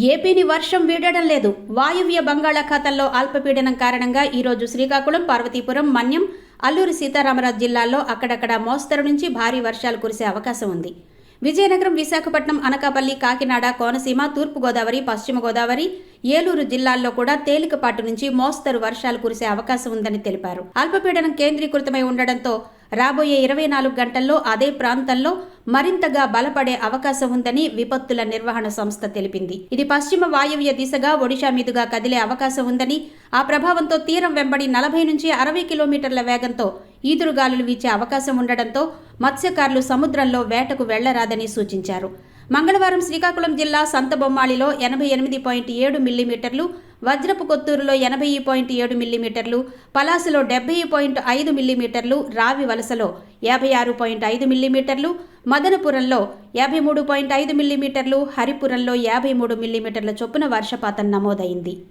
ఏపీని వర్షం వీడడం లేదు. వాయువ్య బంగాళాఖాతంలో అల్పపీడనం కారణంగా ఈరోజు శ్రీకాకుళం, పార్వతీపురం, మన్యం, అల్లూరి సీతారామరాజు జిల్లాల్లో అక్కడక్కడ మోస్తరు నుంచి భారీ వర్షాలు కురిసే అవకాశం ఉంది. విజయనగరం, విశాఖపట్నం, అనకాపల్లి, కాకినాడ, కోనసీమ, తూర్పుగోదావరి, పశ్చిమ గోదావరి, ఏలూరు జిల్లాల్లో కూడా తేలికపాటి నుంచి మోస్తరు వర్షాలు కురిసే అవకాశం ఉందని తెలిపారు. అల్పపీడనం కేంద్రీకృతమై ఉండడంతో రాబోయే 24 గంటల్లో అదే ప్రాంతంలో మరింతగా బలపడే అవకాశం ఉందని విపత్తుల నిర్వహణ సంస్థ తెలిపింది. ఇది పశ్చిమ వాయువ్య దిశగా ఒడిషా మీదుగా కదిలే అవకాశం ఉందని, ఆ ప్రభావంతో తీరం వెంబడి 40 నుంచి 60 కిలోమీటర్ల వేగంతో ఈదురుగాలులు వీచే అవకాశం ఉండడంతో మత్స్యకారులు సముద్రంలో వేటకు వెళ్లరాదని సూచించారు. మంగళవారం శ్రీకాకుళం జిల్లా సంతబొమ్మాళిలో 88.7 మిల్లీమీటర్లు, వజ్రపు కొత్తూరులో 80.7 మిల్లీమీటర్లు, పలాసలో 70.5 మిల్లీమీటర్లు, రావి వలసలో 56.5 మిల్లీమీటర్లు, మదనపురంలో 53.5 మిల్లీమీటర్లు, హరిపురంలో 53 మిల్లీమీటర్ల చొప్పున వర్షపాతం నమోదైంది.